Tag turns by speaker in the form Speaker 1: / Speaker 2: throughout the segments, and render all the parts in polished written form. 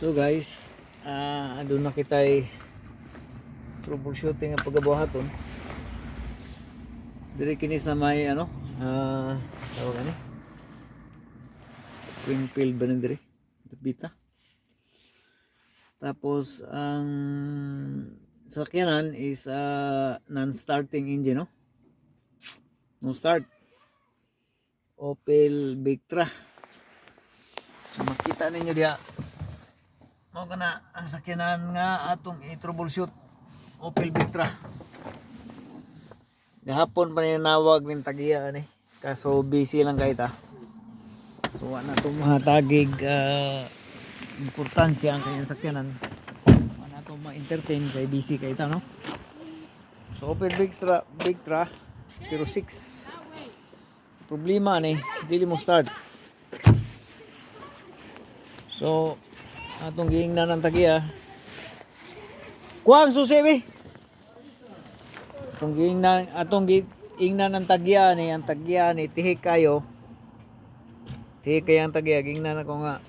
Speaker 1: So guys, doon na kita troubleshooting ang paggabuhaton. Diri kini sa may tawag ani? Springfield ba diri? Bita. Tapos ang sakyanan is non-starting engine, no? No start. Opel Vectra. So makita ninyo diha. Mao kana ang sakyanan nga atong i-troubleshoot, Opel Vectra. Gahapon pa ninawag ning tagiya ani. Kaso busy lang kay ta. So wala na itong mga tagig importansya ang kanyang sakyanan. Wala na itong ma-entertain kay busy kay ta, no? So Opel Vectra 06. Problema ni dili mo start. So atong giingnan ng tagiya. Kuwang susi be. Atong giingnan ng tagiya ni, ang tagiya ni tihik kayo. Tihik kay ang tagiya, giingnan ako nga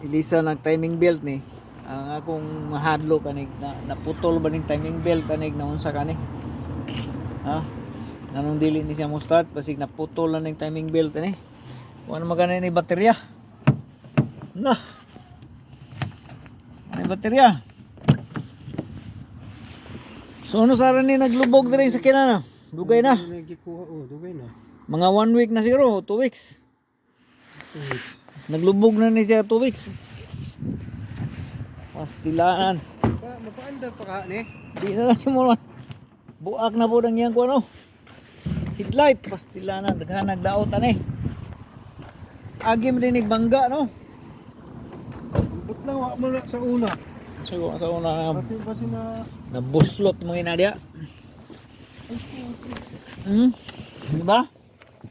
Speaker 1: ilisa ng timing belt ni. Ang akong mahadlo kanig naputol ba ning timing belt kanig na unsa kani? Ha? Anong dili ni siya mo start basig naputol na ning timing belt ani. Kuan magana ni baterya. Nah. May baterya. So ano sara ni naglubog diri sa kinana? Dugay na.
Speaker 2: Dugay na.
Speaker 1: Mga 1 week na siguro, 2 weeks.
Speaker 2: 2 weeks.
Speaker 1: Naglubog na ni siya 2 weeks. Pastilaan.
Speaker 2: Mapaandar pa ka ni?
Speaker 1: Di na siya mo. Buak na po nang iyang ko ano. Headlight, pastilanan, daghan nagdaot ani. Agi mo dinig bangga, no?
Speaker 2: Ambot lang wa mo na sa una.
Speaker 1: So sa una
Speaker 2: Kasi na
Speaker 1: na buslot mga inadya. Di ba?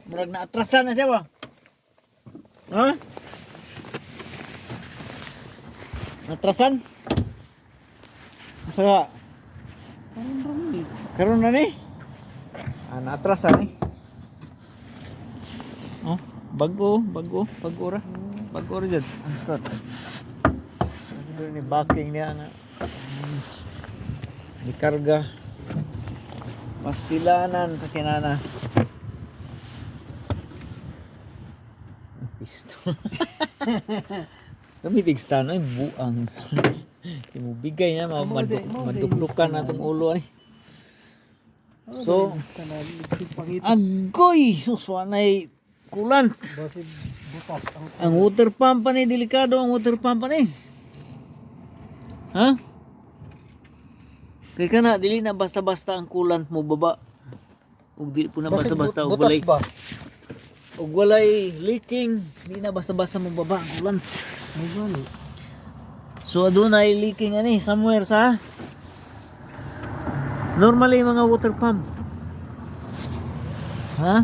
Speaker 1: Murag na atrasan na siya ba? Ha? Atrasan? Saka karon na ni. Naatrasan ni. Oh, bago ra. Bago ra jud ang Scots. Ano ni backing niya nga. Di karga. Pastilanan sa kinana. Pisto. Kamitig stand ay buang. Imo bigay na maduklukan natong ulo ni. So, agoy suswanay kulant.
Speaker 2: basi butas
Speaker 1: Ang water pump pa ni, delikado ang water pump pa ni. Ha? Kaya ka na, dili na basta-basta ang coolant mo baba. Ug dili po na basta-basta og walay. Ug walay leaking, di na basta-basta mo baba ang coolant. So adunay leaking ani somewhere sa normally mga water pump. Ha?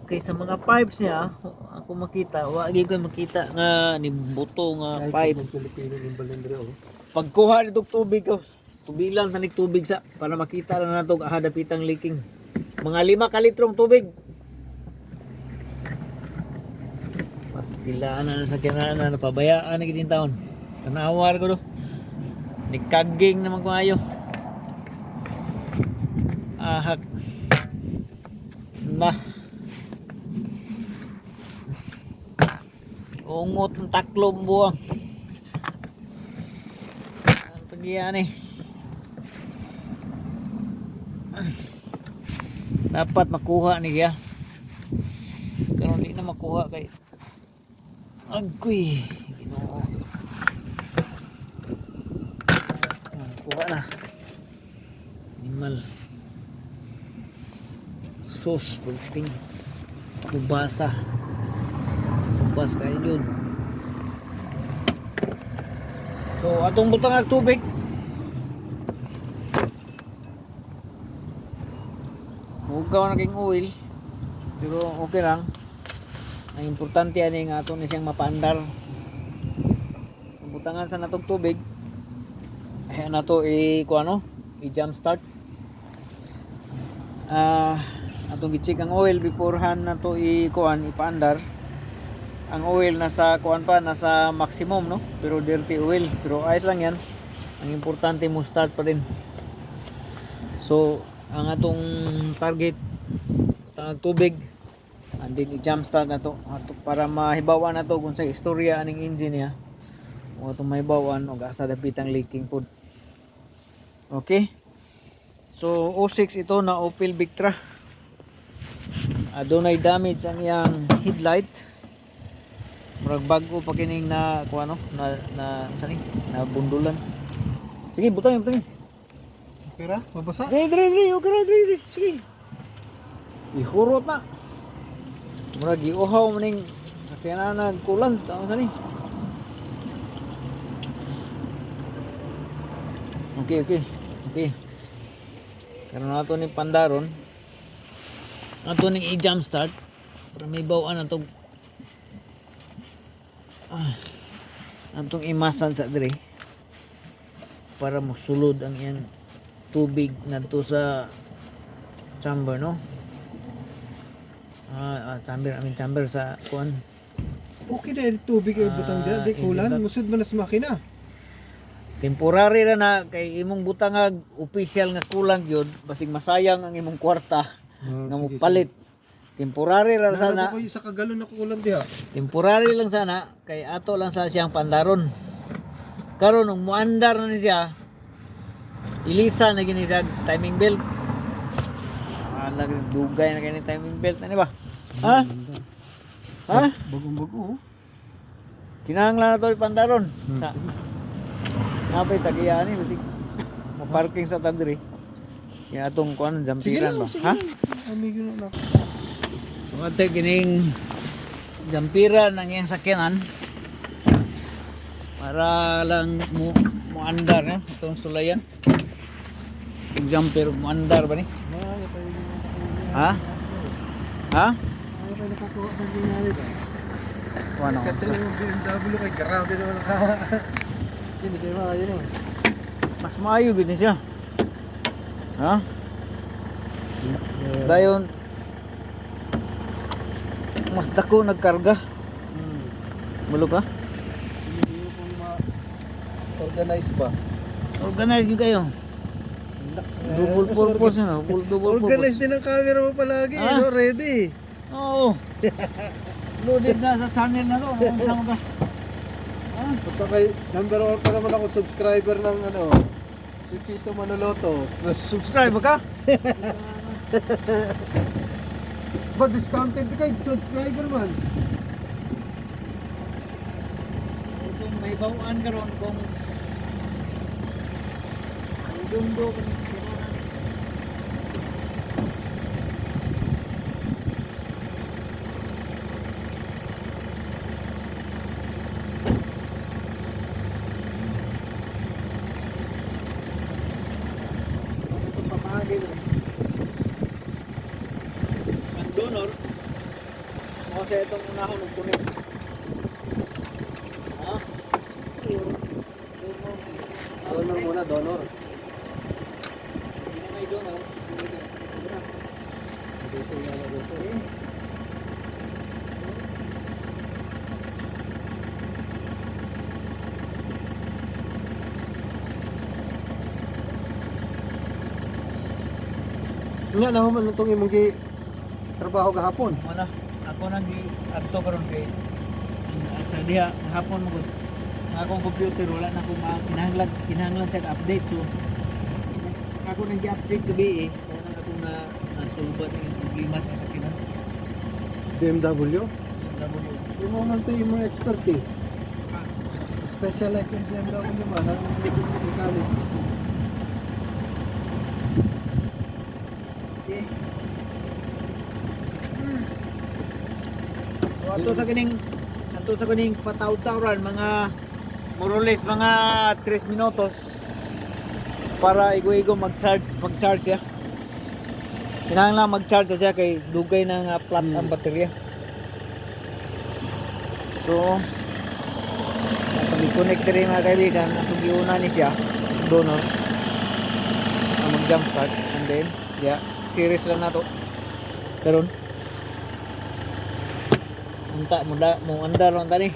Speaker 1: Okay, sa mga pipes niya, ako makita, wagi ko makita nga ni buto nga pipe.
Speaker 2: Pilipino ng balendre oh.
Speaker 1: Pagkuha nitong tubig ko, tubilan tanig tubig sa para makita na nato hadapitang leaking. Mga 5 ka litrong tubig. Pastilaan na sa kinana napabayaan ni kining taon. Tanawar ko do. Nikaging na magmayo. Ahak. Na. Ungot ng taklong buwang. Ang tagiyan eh. Dapat makuha niya. Pero hindi na makuha kay agoy. Ginoo. Kuha na. Animal. Sos, bulting. Kubasa. Kubas kayo yun. So, atong butang ang tubig. Hugaw na king oil. Pero okay lang. Ang importante ani nga atong ni siyang mapaandar. So, butangan sa natong tubig. Ayan na to i-jump start. Atong gi-check ang oil beforehand na to ipaandar. ang oil nasa kuan pa, nasa maximum, no? Pero dirty oil, pero ayos lang yan. Ang importante mo start pa rin. So ang atong target tangag tubig, and then i-jump start na to para mahibawan na to kung sa istorya aning engine niya, o itong mahibawan o asa dapitang leaking pod. Okay, so 06 ito na Opel Vectra. Adunay damage ang iyang headlight. Murag bago pa kining na kuan no, na sani na bundulan. Sige, butang.
Speaker 2: Pera, mabasa.
Speaker 1: Dre, okay, dre. Sige. Ihurot na. Murag giuhaw maning sakyanan nagkulant ang sani. Okay. Karon nato ni pandaron. Ato ning i-jump start para may bawaan atong atong imasan sa dire para mosulod ang iyang tubig ngadto sa chamber, no? Chamber sa kuan.
Speaker 2: Okay na yung tubig ay butang dia, di kulan,
Speaker 1: hindi ba-
Speaker 2: musud man sa makina.
Speaker 1: Temporary ra na kay imong butangag official nga kulang gyud, basig masayang ang imong kwarta nga mo palit. Temporary ra sana.
Speaker 2: Sana ko sa kagalon na kulan diha.
Speaker 1: Temporary lang sana kay ato lang sa siyang pandaron. Karon nung muandar na ni siya, ilisa na gini siya timing belt. Lagi dugay na kini timing belt ani ba? Ha?
Speaker 2: Bagong-bago.
Speaker 1: Kinahanglan na to pandaron. Sa napay tagiya ni basig mo parking sa tadri. Ya atong kuan jampiran ba? Ha?
Speaker 2: Amigo na.
Speaker 1: Ate gining jampiran ang iyang sakyanan para lang mo andar na itong sulayan. Yung jumper mo andar ba ni?
Speaker 2: Maya pa yung
Speaker 1: Ha? Ha?
Speaker 2: Maya pa nakakuha ng ginali ba?
Speaker 1: Ano?
Speaker 2: Kata yung BMW kay grabe naman naka. Hindi kayo mga yun eh.
Speaker 1: Mas maayo gid ni siya. Ha? Dayon mas dako nagkarga. Mulo ka?
Speaker 2: Hindi ko ma-organize ba?
Speaker 1: Organize gyud kayo. Double purpose na, double
Speaker 2: Organize
Speaker 1: purpose.
Speaker 2: din ang camera mo palagi,
Speaker 1: Ah.
Speaker 2: no? Ready.
Speaker 1: Oo. Loaded na sa channel na to. Kung saan ka? Ha?
Speaker 2: Punta kay number 1 pa naman ako subscriber ng ano, si Pito Manolotos.
Speaker 1: Subscribe ka?
Speaker 2: Ba discounted kay subscriber man.
Speaker 1: Kung may bawaan ka ron, kung dundo ka ng itong pamahagi rin. Ang donor, kasi itong unahon ng kunin. Ha?
Speaker 2: Donor muna, donor.
Speaker 1: Hindi may donor.
Speaker 2: Dito nga na dito. Nga na human itong imong gi trabaho gahapon.
Speaker 1: Wala. Ako nang adto karon kay ang sa diha hapon mo gud. Ang akong computer wala na akong kinahanglan siya update, so ako nang gi-update gabi kaya na ako nasulbat yung problema sa sakinan.
Speaker 2: BMW.
Speaker 1: W.
Speaker 2: Yung mga ito yung mga expert eh. Specialized in BMW man. Ang mechanic.
Speaker 1: Okay. So ato sa kining pataw-tawran mga more or less mga 3 minutos para igo-igo mag-charge siya. Kinahanglan mag-charge siya kay dugay na nga flat ang baterya. So atong i-connect rin mga kaibigan, atong giuna ni siya donor mag-jump start, and then series lang na to karon. unta mo andar on tani.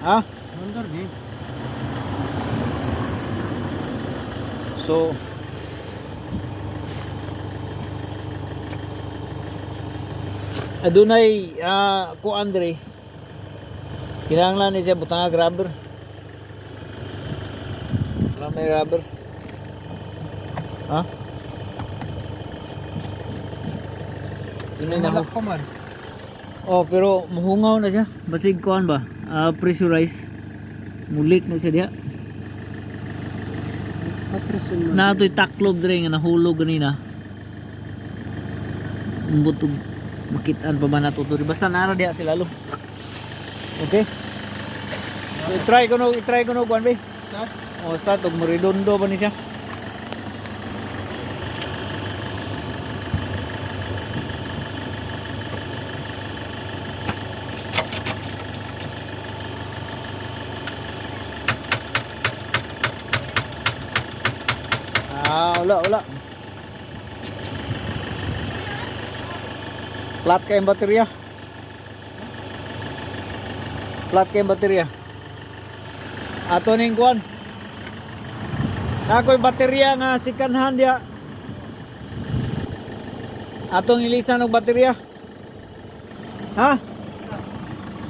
Speaker 1: Ha?
Speaker 2: Mandar ni.
Speaker 1: So adunay ko Andre. Kinahanglan ni siya butang rubber. Wala may rubber. Ha? Yun ay
Speaker 2: Malak pa man.
Speaker 1: Oh, pero mahungaw na siya. Basig kuan ba? Pressurize. Mulik na siya diha.
Speaker 2: Patrisun man.
Speaker 1: Na ito'y taklob dire nga nahulog ganina. Butog makitaan pa ba nato to? Basta nara diha sila lo. Okay? So, i-try ko no kuan ba?
Speaker 2: Start.
Speaker 1: Oh, start og redondo ba ni siya? Wala. Flat kayong baterya. Ato ning kuan. Nakoy baterya nga sikanhan dia. Atong ilisan og baterya. Ha?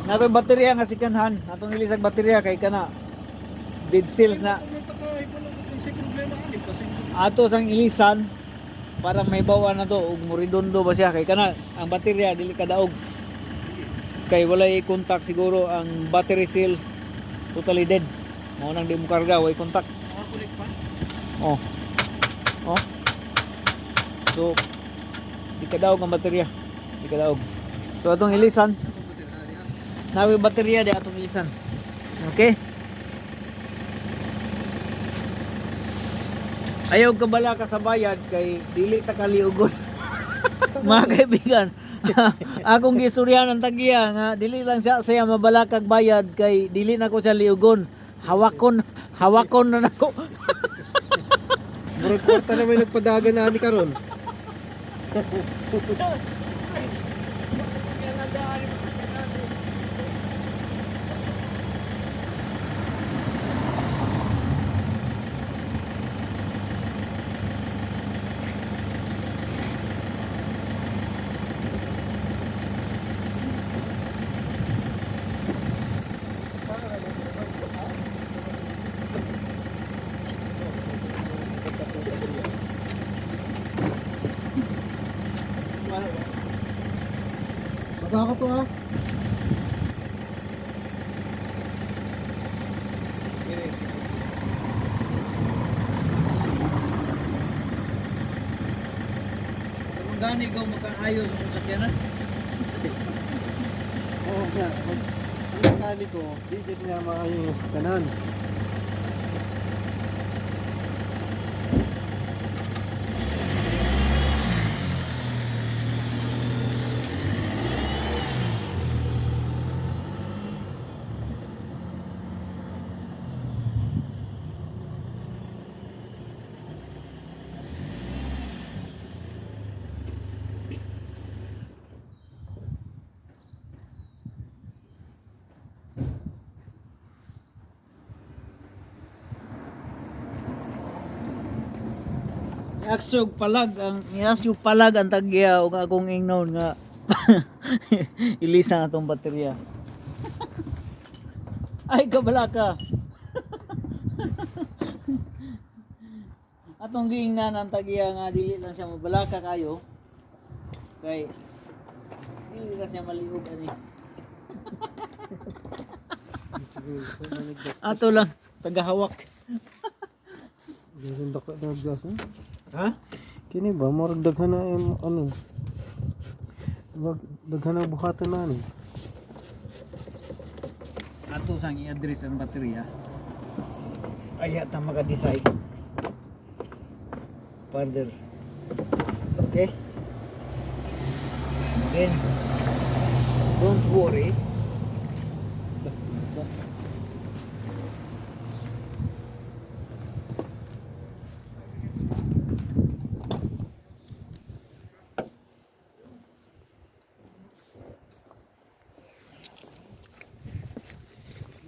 Speaker 1: Nakoy baterya nga sikanhan. Atong ilisag baterya kay kana dead cells na. Ato sang ilisan para may bawa na to ug moridondo ba siya kay kana ang baterya dili kadaog kay walay contact siguro ang battery cells totally dead mao nang di mo karga way contact.
Speaker 2: Nakakulik pa.
Speaker 1: Oh so di kadaog ang baterya so atong ilisan nawi baterya di atong ilisan. Okay, ayaw ka bala ka sa bayad kay dili ta kaliugon. Mga kaibigan, akong gistoryahan ang tagiya nga dili lang siya mabalakag bayad kay dili na ko siya liugon. Hawakon na nako.
Speaker 2: Murag kwarta na may nagpadagan na ani karon. Baka ko to ha.
Speaker 1: Kung gani ko makaayos ang sakyanan.
Speaker 2: Oo nga. Ang mekaniko, di dyan nga maayos sa kanan.
Speaker 1: Aksog palag ang tagya ug akong ingnon nga ilisa na tong baterya. Ay kabala ka. Atong giingnan ang tagya nga dili lang siya mabalaka kayo. Kay dili lang siya maliog ani. Ato lang tagahawak.
Speaker 2: Ganun dako na gas eh.
Speaker 1: Ha?
Speaker 2: Kini ba murag daghan na ano. Daghan na buhatan na ni.
Speaker 1: Ato sang i-address ang baterya. Ay ta maka-decide further. Okay? Then don't worry.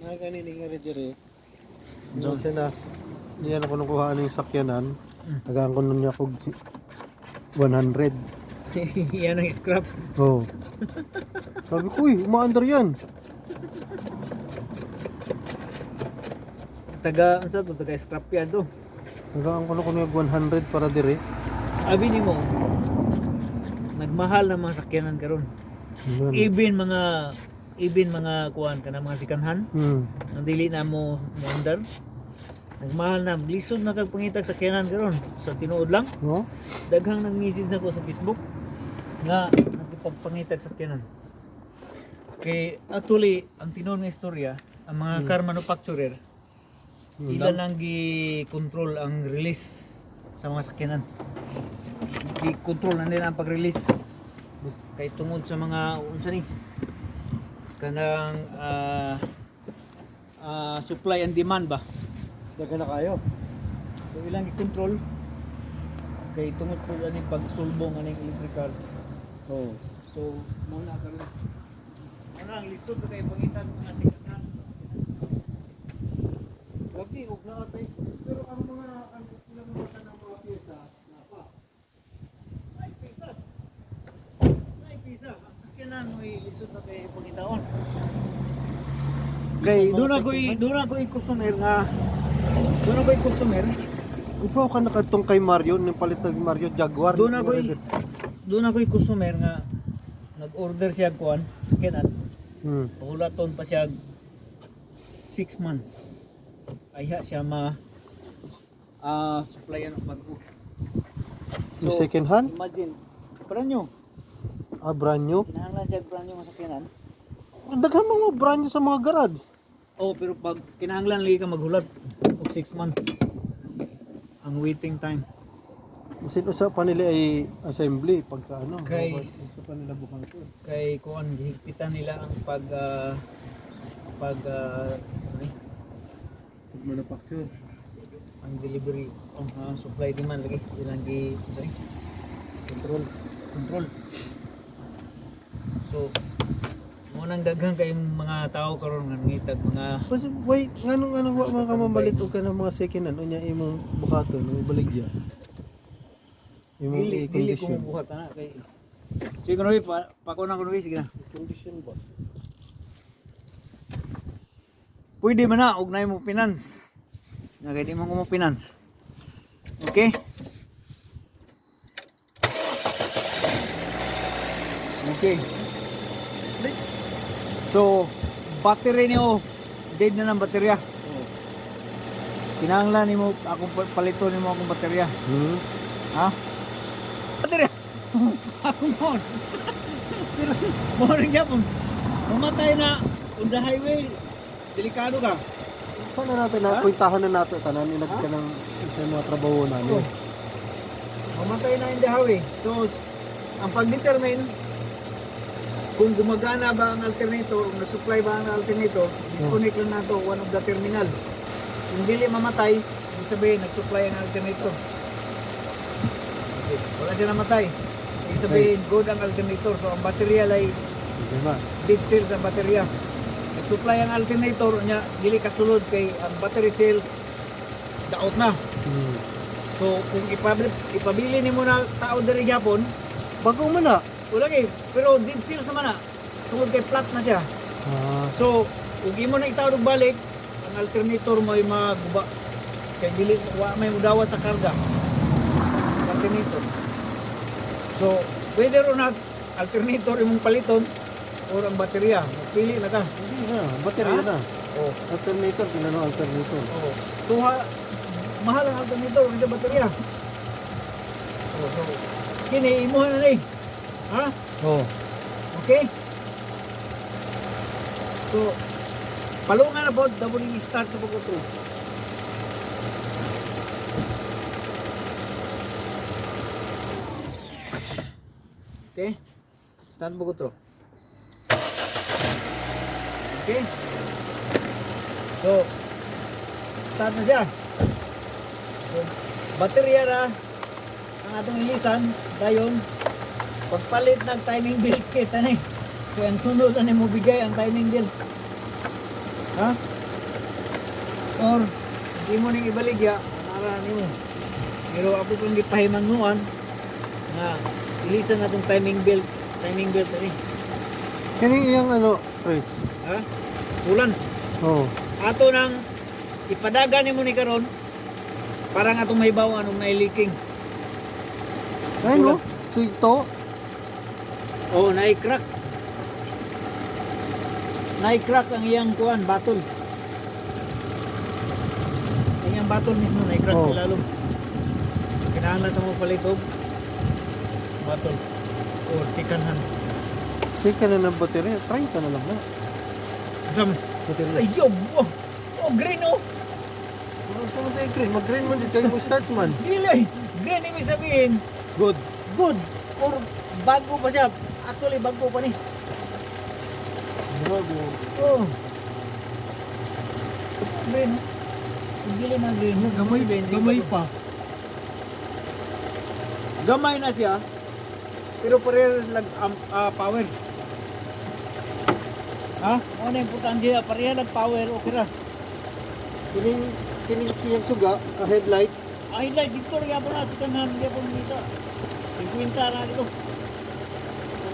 Speaker 2: Mga kanini nga rin dire.
Speaker 1: So-
Speaker 2: Kasi na, iyan ako nakuha yung sakyanan. Tagaan ko nun niya kog 100.
Speaker 1: Yan ang scrap.
Speaker 2: Oh. Sabi ko, uy, umaandar yan.
Speaker 1: Taga, ano sa to? Taga scrap yan to.
Speaker 2: Tagaan ko na ko niya 100 para dire.
Speaker 1: Abi ni mo, nagmahal na mga sakyanan karon. Even mga kuan kana mga sikanhan, ang dili na mo under. Nagmahal na, lisod na kag pangitag sakyanan karon sa tinuod lang.
Speaker 2: No?
Speaker 1: Daghang nag-message na ko sa Facebook nga nagpagpangitag sakyanan. Kay actually ang tinuod nga istorya, ang mga car manufacturer ilan lang gi-control ang release sa mga sakyanan. Gi-control na nila ang pag-release kay tungod sa mga unsa ni kanang supply and demand ba.
Speaker 2: Daga na kayo.
Speaker 1: So ilang i-control kay tungod po ani pagsulbong aning electric cars.
Speaker 2: Oh.
Speaker 1: So mo na karon. Ano ang lisod na kay pangitag mga sikatan.
Speaker 2: Lagi, huwag na atay. Pero ang ilang mga ng mga pyesa, napa.
Speaker 1: Ay pisa. Ay pisa. Ang sakyanan mo lisod na kay pangitaon. Kay doon ako customer nga doon ako customer.
Speaker 2: Ikaw ka nakatong kay Mario, ng palit ng Mario Jaguar.
Speaker 1: Doon ako customer nga nag-order siya kuan sakyanan. Pahulaton pa siya 6 months. Ayha siya supplyan ng bago.
Speaker 2: Yung second hand?
Speaker 1: Imagine, brand new.
Speaker 2: Brand new?
Speaker 1: Kinahanglan siya brand new nga sakyanan.
Speaker 2: Daghan mga brand new sa mga garage.
Speaker 1: Oh, pero pag kinahanglan lagi ka maghulat og 6 months ang waiting time.
Speaker 2: Kasi usa pa nila ay assembly pagka
Speaker 1: Kay-
Speaker 2: usa pa nila bukang ito.
Speaker 1: Kay kuan gihigpitan nila ang sorry,
Speaker 2: Manufacture.
Speaker 1: ang delivery supply demand lagi ilang sorry control. So mo nang daghang kay mga tao karon nga ngitag mga
Speaker 2: Kasi why ngano wa mga kamabalit og kanang mga second hand unya imong bukaton ng baligya. Imong
Speaker 1: dili ko
Speaker 2: condition.
Speaker 1: buhat na kay siguro pa ko na kuno sige na.
Speaker 2: Condition ba?
Speaker 1: Pwede man na og nay mo finance. Nga kay di mo mo finance. Okay? Okay. So, battery niyo dead na ng baterya. Kinahanglan nimo ako palito nimo akong baterya. Ha? Baterya. Ako mo. Mo rin gyapon. Mamatay na on the highway. Delikado ka.
Speaker 2: Sana natin na puntahan na nato tanan ni ka ng sa mga trabaho namin.
Speaker 1: Mamatay na in the highway. So, ang pag-determine kung gumagana ba ang alternator, kung nag-supply ba ang alternator, disconnect lang nato one of the terminal. Kung dili mamatay, ibig sabihin nag-supply ang alternator. Okay. Wala siya namatay. Ibig sabihin good ang alternator. So ang baterya ay
Speaker 2: Diba?
Speaker 1: dead cells ang baterya. Nag-supply ang alternator nya dili kasulod kay ang battery cells daot na. So kung ipabili nimo na tao diri gyapon,
Speaker 2: Bago man na.
Speaker 1: wala kay pero dead cells naman na. Tungod kay flat na siya. So ug imo na itawag og balik, ang alternator mo ay maguba. Kay dili wa may mudawat sa karga. Alternator. So whether or not alternator imong paliton or ang baterya, pili na ka.
Speaker 2: Hindi na, baterya na.
Speaker 1: Oh.
Speaker 2: Alternator, kinano alternator.
Speaker 1: Oh. Tuha mahal ang alternator sa baterya. Oh, so kini imo na ni. Ha?
Speaker 2: Oh.
Speaker 1: Okay? So palungan na po, double start na po ko to. Okay? Start po ko to. Okay? So, start na siya. So, baterya na ang atong ilisan, dayon pagpalit ng timing belt kit ani. So ang sunod ani mo bigay ang timing belt. Ha? Or di mo ning ibaligya, nara nimo. Pero ako kung gipahimanguan nga ilisan na tong timing belt ani.
Speaker 2: Kani iyang ano, pre.
Speaker 1: Ha? Ulan.
Speaker 2: Oo.
Speaker 1: Ato nang ipadagan nimo ni karon para nga atong mahibaw anong nailiking.
Speaker 2: Ay no, sigto.
Speaker 1: Oh, naik-crack. Naik-crack ang iyang kuan, batol. Ang iyang batol mismo naik-crack
Speaker 2: Oh.
Speaker 1: sa ilalom. Kinahanglan mo palit og batol or second hand.
Speaker 2: Sige na ng baterya, try ka na lang na.
Speaker 1: Asam.
Speaker 2: Baterya.
Speaker 1: Ay, yo, oh, oh, green oh.
Speaker 2: Ano mo tayo green? Mag-green man din kayo mo start man.
Speaker 1: Dili, green ibig sabihin,
Speaker 2: Good.
Speaker 1: good. Or bago pa siya. Actually, bago pa ni.
Speaker 2: Bago.
Speaker 1: Oh. Green. Dili na green.
Speaker 2: Gamay, gamay pa.
Speaker 1: Gamay na siya. Pero parehas lang power. Ha? Ano importante niya? Parehas lang power. Okay ra.
Speaker 2: Kining kiyang suga, headlight.
Speaker 1: Ay, like, dito rin po na. Second hand. Hindi po nito. 50 na dito.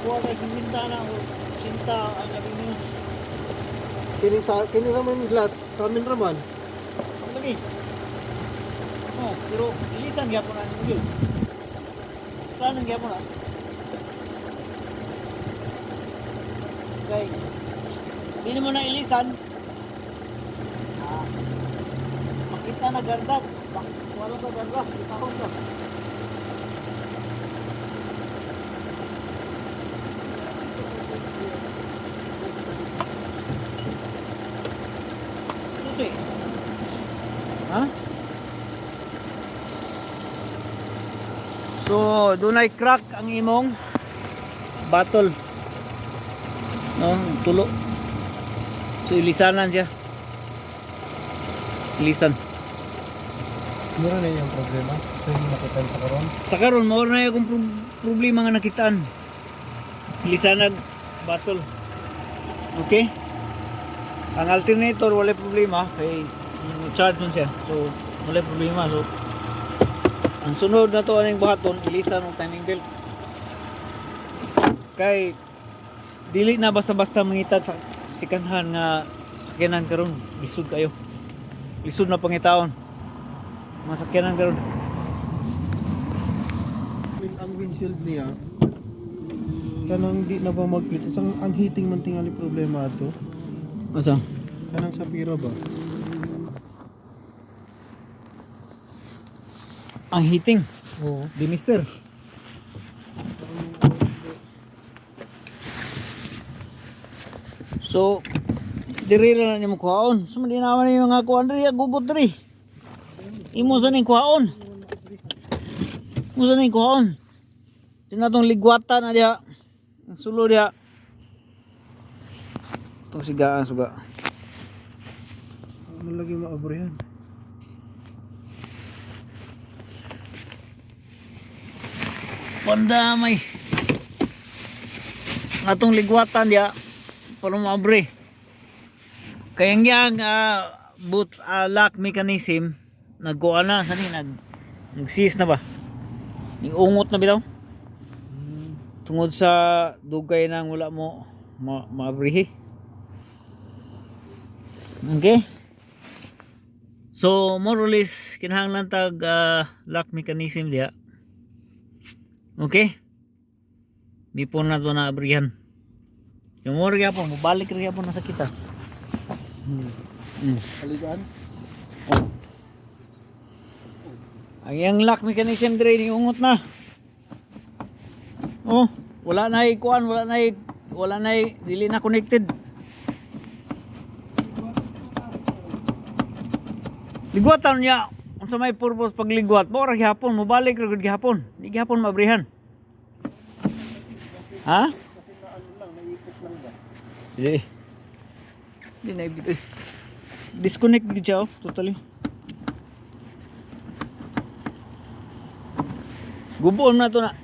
Speaker 1: Kukuha kayo 50 na. O 80 ang avenues.
Speaker 2: Kining raman glass, sa amin raman.
Speaker 1: Ang lagi. Oh, pero ilisan niya po na. Yun. Saan ang niya po na? Okay. Hindi mo na ilisan. Makita na garda. Wala ka garda. Itahon ka. Susi. Ha? So, dunay crack ang imong battle. No, tulo. So, ilisanan siya. Ilisan.
Speaker 2: Meron na yung problema. So yung nakita sa karon.
Speaker 1: Sa karon mao na yung problema nga nakitaan. Ilisanan battle. Okay? Ang alternator wala problema kay charge man siya. So, wala problema. So, ang sunod na to aning buhaton, ilisan ng timing belt. Kay dili na basta-basta mangitag sa second-hand nga sakyanan karon. Lisod kayo. Lisod na pangitaon. Mga sakyanan karon.
Speaker 2: Ang windshield niya, kanang di na ba mag-clean. Ang heating man tingali problema ato.
Speaker 1: Asa?
Speaker 2: Kanang sa pira ba?
Speaker 1: Ang heating.
Speaker 2: Oo.
Speaker 1: Di mister. So, diri na niyo mo kuhaon. So, hindi naman yung mga kuhaan diri, gubot diri. Imo sa ning kuhaon. Imo sa ning kuhaon. Tinatong ligwata na diha. Ang sulo diha. Itong sigaan, suga.
Speaker 2: Ano lagi maabrehan?
Speaker 1: Pandamay. Atong ligwatan diha. Para mabre. Kaya yang boot lock mechanism nagkuha na sani nag-seize na ba? Ungot na bitaw. Tungod sa dugay nang wala mo maabrihi. Okay? So more or less kinahanglan tag lock mechanism diha. Okay? Di po na to na abrihan. Yung more gyapon, mabalik rin gyapon na sa kita.
Speaker 2: Aligaan?
Speaker 1: Oh. Ang yang lock mechanism dire ni ungot na. Oh, wala na kuan, wala na dili na connected. Ligwatan niya unsa may purpose pag ligwat, mo ra gihapon, mobalik ra gud gihapon. Di gihapon mabrihan. Ha? Hindi. Hindi na ibig. Disconnect gid siya oh, totally. Gubuon na to na.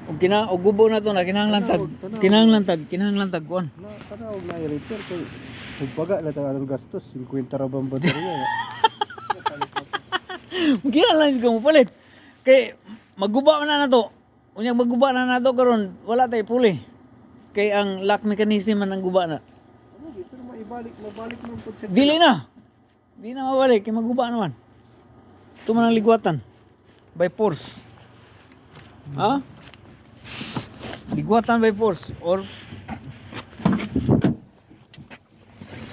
Speaker 1: Og gubo na to na kinahanglan tag kuan.
Speaker 2: Tanawag na i-repair kay Pagpaga na tayo anong gastos, 50 ra bang baterya.
Speaker 1: Kaya lang ko mo palit. Kay magguba man na to. Unyang magguba na nato karon, wala tay puli. Kay ang lock mechanism man ang guba na.
Speaker 2: Ano, pero mabalik mo po siya.
Speaker 1: Dili na. Di na mabalik kay magguba naman. Ito man ang ligwatan. By force. Ha? Ligwatan by force or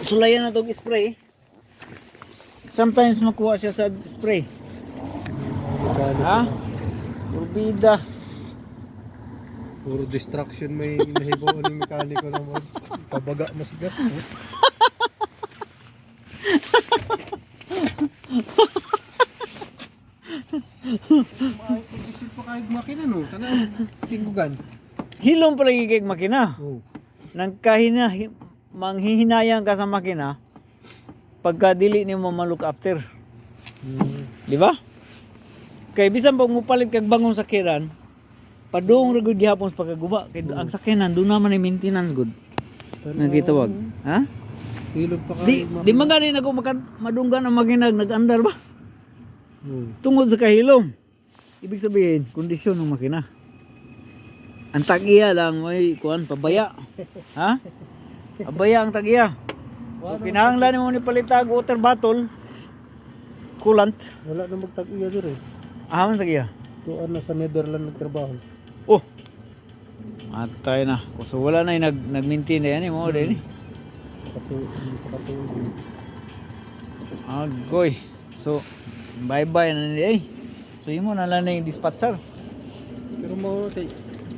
Speaker 1: sulayan na tong spray. Sometimes makuha siya sa spray. Ha? Turbida.
Speaker 2: Puro distraction may nahibaw ng mekaniko naman. Pabaga mas gastos. Pag-isip pa kahit makina no, tanang tinggugan.
Speaker 1: Hilom pala gigig makina.
Speaker 2: Oh.
Speaker 1: Nang kahina manghihinayang ka sa makina pagka dili nimo ma-look after. Di ba? Kay bisan pag mupalit kag bangon sa kiran, padung ra gud gihapon sa pagkaguba kay ang sakyanan do naman ay maintenance good. Nagitawag. Ha?
Speaker 2: Hilom pa
Speaker 1: Di magaling ako madunggan ang makinag nag-andar ba?
Speaker 2: Oh.
Speaker 1: Tungod sa kahilom. Ibig sabihin, kondisyon ng makina. Ang tagiya lang may kuan pabaya. Ha? Pabaya ang tagiya. So, kinahanglan mo ni palitag water bottle, coolant.
Speaker 2: Wala na magtag-iya dire.
Speaker 1: Ah, ang tagiya.
Speaker 2: Tuan na sa Netherlands nagtrabaho.
Speaker 1: Oh. Atay na. So wala na yung nag-maintain na yan mo din.
Speaker 2: Hindi sa katulog.
Speaker 1: Agoy. So bye-bye na nila eh. So imo na lang na yung dispatcher.
Speaker 2: Pero mo kay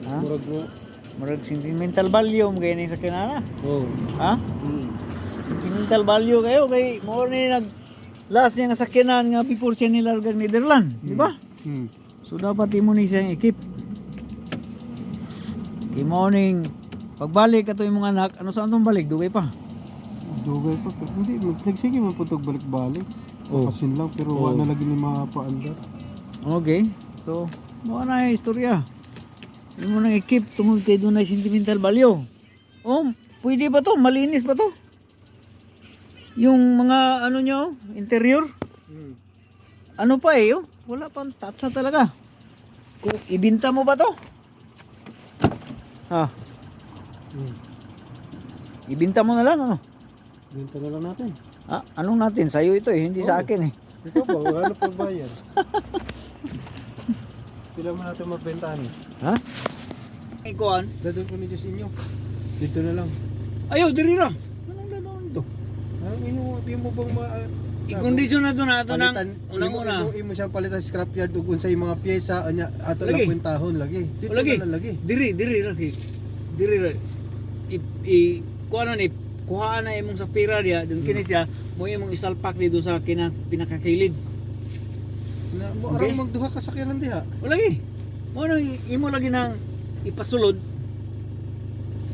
Speaker 1: Ha?
Speaker 2: murag mo.
Speaker 1: Murag sentimental value mo gaya sa kinana.
Speaker 2: Oh.
Speaker 1: Ha? Sentimental value kayo kay mo ni nag last niya nga sakyanan nga before siya nilargag Netherlands, di ba? So dapat imo ni siyang ekip. Good morning. Pagbalik ato yung mga anak, ano saan tong balik? Dugay pa.
Speaker 2: Dugay pa. Hindi, nagsige man po balik-balik.
Speaker 1: Oh.
Speaker 2: Kasin lang, pero wala na lagi ni mapaandar.
Speaker 1: Okay. So, mo na yung istorya. Ano mo nang ekip tungod kay doon na sentimental value. Oh, pwede ba to? Malinis ba to? Yung mga ano nyo, interior? Ano pa eh, oh? Wala pang tatsa talaga. Kung ibinta mo ba to? Ha? Ibinta mo na lang, ano?
Speaker 2: Benta na lang natin.
Speaker 1: Ah, anong natin? Sa'yo ito eh, hindi sa akin eh.
Speaker 2: Ikaw ba? Wala na pagbayan. Pila mo natin mabentahan eh.
Speaker 1: Ha? Ikuan?
Speaker 2: Dadon ko ni Diyos inyo. Dito na lang.
Speaker 1: Ayaw, diri ra. Anong gano'n ito?
Speaker 2: Anong inyo mo bang
Speaker 1: I-condition na ito na ito ng unang-una.
Speaker 2: Imo siyang palitan sa scrapyard ug unsay mga pyesa anya ato
Speaker 1: Lagi.
Speaker 2: lang kwentahon lagi. Dito
Speaker 1: Lagi.
Speaker 2: na lang lagi.
Speaker 1: Diri ra. Diri ra. Kuha ni kuhaan na imong sa pira diya, dun kini siya mo imong isalpak dito sa pinakakilid.
Speaker 2: Na mo
Speaker 1: Okay.
Speaker 2: arang magduha ka sakyanan diha.
Speaker 1: O lagi. Mo nang imo lagi nang ipasulod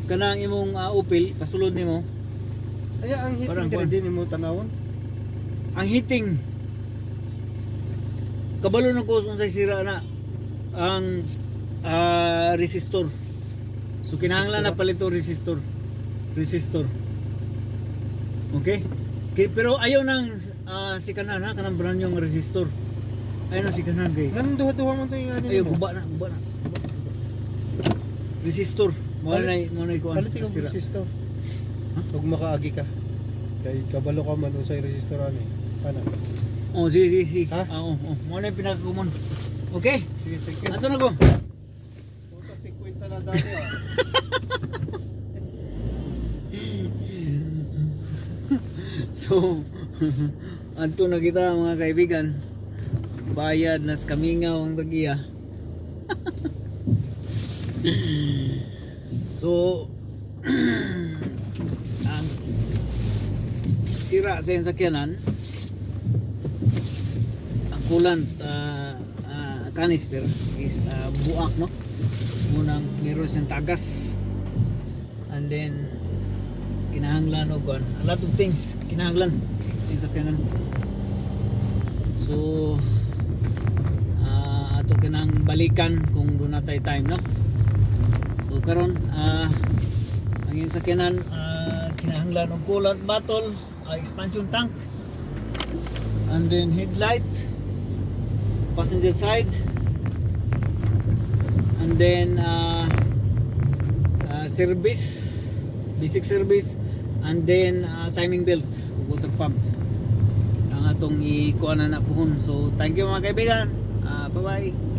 Speaker 1: kanang imong Opel, pasulod nimo.
Speaker 2: Aya ang
Speaker 1: Parang
Speaker 2: hiting dire din mo tanawon.
Speaker 1: Ang heating kabalo na ko unsay sira na ang resistor. So kinahanglan na palito resistor. Okay? Pero ayaw nang si kanan ha, kanang brand yung resistor. Ayaw nang si kanan kay.
Speaker 2: Nganong duha-duha man to yung ano
Speaker 1: Ayaw
Speaker 2: mo.
Speaker 1: guba na. Resistor. Mo na ko
Speaker 2: Palit ko
Speaker 1: sira.
Speaker 2: resistor. Pag makaagi ka. Kay kabalo ka man unsay resistor ani. Ana.
Speaker 1: Oh, sige.
Speaker 2: Ha?
Speaker 1: Oo, mo na yung pinakakumon. Okay?
Speaker 2: Sige, thank you.
Speaker 1: Ato na ko.
Speaker 2: Puta 50 na dali ah.
Speaker 1: So, adto na kita mga kaibigan. Bayad nas kamingaw ang tagiya. So, ang sira sa yung sakyanan, ang coolant canister is buak, no? Munang meron siyang tagas. And then, kinahanglan o kuan, a lot of things kinahanglan yung sakyanan. So ato kanang balikan kung doon na tayo time, no? So karon ang yung sakyanan kinahanglan og coolant bottle, expansion tank, and then headlight, passenger side, and then service, basic service, and then timing belt ug water pump ang atong ikuan na pohon. So thank you mga kaibigan, bye bye.